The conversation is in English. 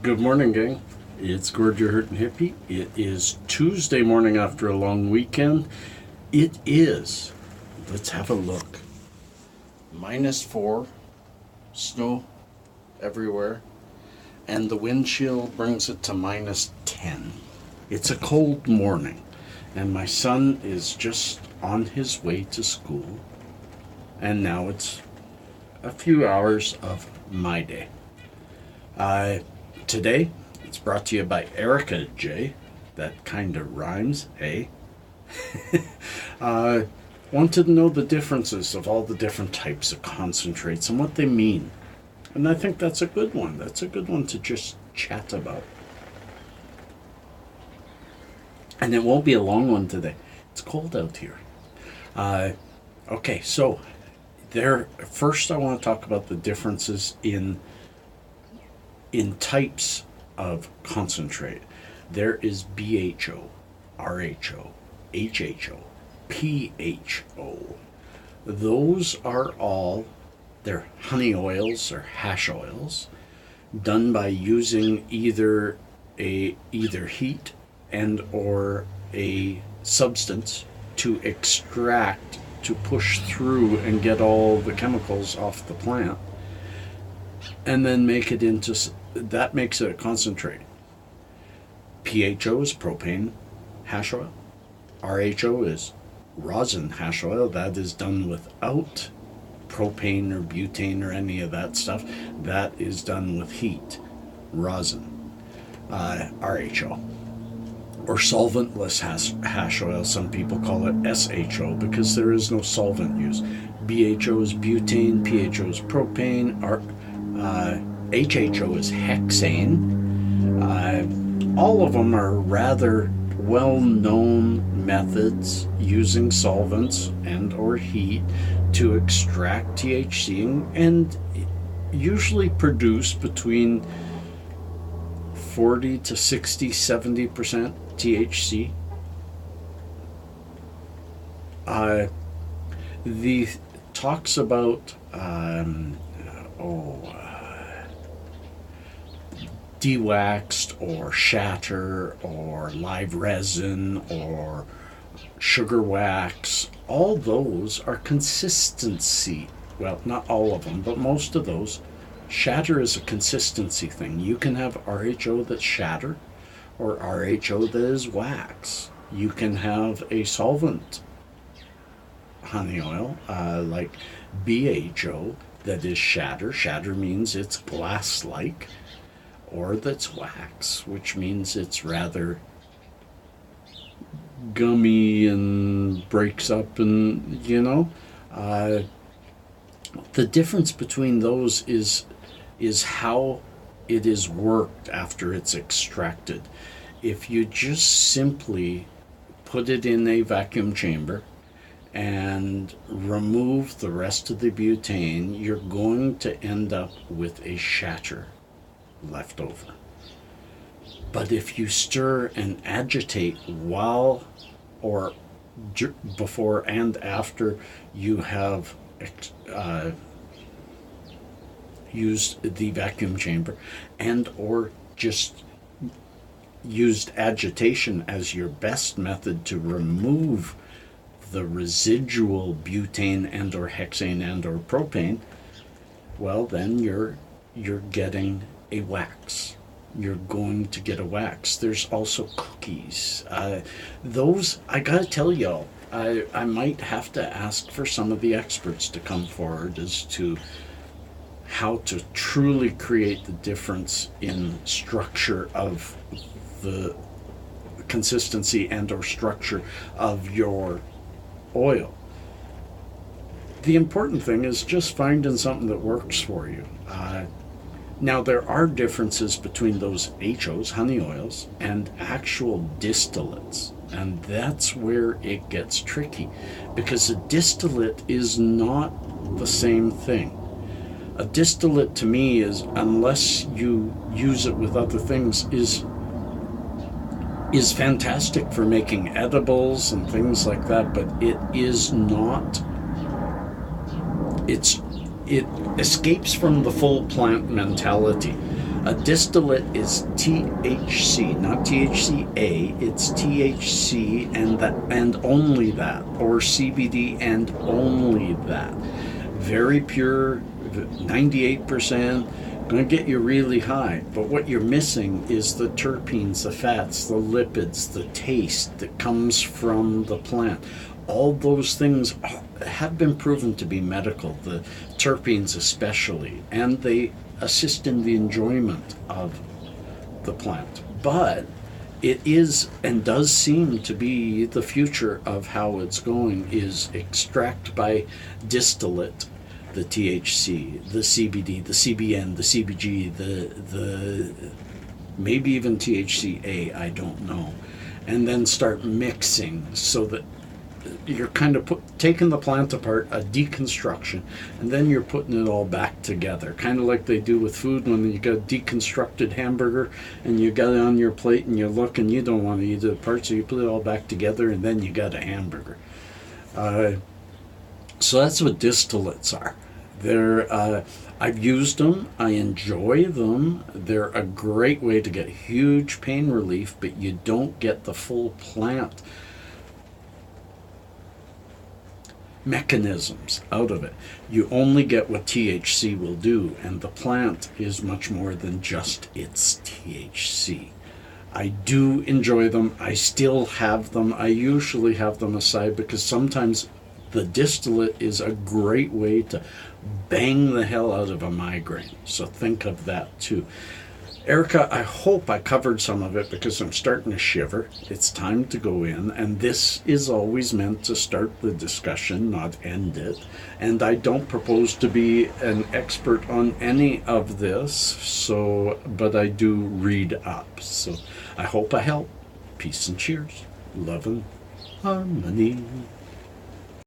Good morning, gang. It's Gord, your hurtin' hippie. It is Tuesday morning after a long weekend. It is, let's have a look, -4, snow everywhere, and the wind chill brings it to -10. It's a cold morning, and my son is just on his way to school, and now it's a few hours of my day. Today, it's brought to you by Erika J. That kind of rhymes, eh? Wanted to know the differences of all the different types of concentrates and what they mean. And I think that's a good one. That's a good one to just chat about. And it won't be a long one today. It's cold out here. Okay, so first I want to talk about the differences in types of concentrate. There is BHO, RHO, HHO, PHO. Those are all, they're honey oils or hash oils done by using either heat and or a substance to extract, to push through and get all the chemicals off the plant, and then make it into, that makes it a concentrate. PHO is propane hash oil. RHO is rosin hash oil. That is done without propane or butane or any of that stuff. That is done with heat, rosin, RHO. Or solventless hash oil. Some people call it SHO because there is no solvent used. BHO is butane, PHO is propane, HHO is hexane. All of them are rather well-known methods using solvents and or heat to extract THC and usually produce between 40 to 60, 70% THC. The talks about de-waxed or shatter or live resin or sugar wax, all those are consistency. Well, not all of them, but most of those. Shatter is a consistency thing. You can have RHO that's shatter or RHO that is wax. You can have a solvent honey oil like BHO that is shatter. Shatter means it's glass-like. Or that's wax, which means it's rather gummy and breaks up, and the difference between those is how it is worked after it's extracted. If you just simply put it in a vacuum chamber and remove the rest of the butane, you're going to end up with a shatter left over. But if you stir and agitate while or before and after you have used the vacuum chamber and or just used agitation as your best method to remove the residual butane and or hexane and or propane, well, then you're getting a wax. You're going to get a wax. There's also cookies. Those, I gotta tell y'all, I might have to ask for some of the experts to come forward as to how to truly create the difference in structure of the consistency and or structure of your oil. The important thing is just finding something that works for you. Now, there are differences between those HOs, honey oils, and actual distillates. And that's where it gets tricky, because a distillate is not the same thing. A distillate to me is, unless you use it with other things, is fantastic for making edibles and things like that, but it is not, it escapes from the full plant mentality. A distillate is THC, not THCA. It's THC and only that, or CBD and only that. Very pure, 98%. Going to get you really high, but what you're missing is the terpenes, the fats, the lipids, the taste that comes from the plant. All those things have been proven to be medical, the terpenes especially, and they assist in the enjoyment of the plant. But it is and does seem to be the future of how it's going is extract by distillate, the THC, the CBD, the CBN, the CBG, the maybe even THCA, I don't know, and then start mixing so that you're kind of taking the plant apart, a deconstruction, and then you're putting it all back together, kind of like they do with food when you got a deconstructed hamburger and you got it on your plate and you look and you don't want to eat it apart, so you put it all back together and then you got a hamburger. So that's what distillates are. I've used them, I enjoy them, they're a great way to get huge pain relief, but you don't get the full plant mechanisms out of it. You only get what THC will do, and the plant is much more than just its THC. I do enjoy them. I still have them. I usually have them aside because sometimes the distillate is a great way to bang the hell out of a migraine. So think of that too. Erika, I hope I covered some of it because I'm starting to shiver. It's time to go in, and this is always meant to start the discussion, not end it. And I don't propose to be an expert on any of this, but I do read up. So I hope I help. Peace and cheers. Love and harmony.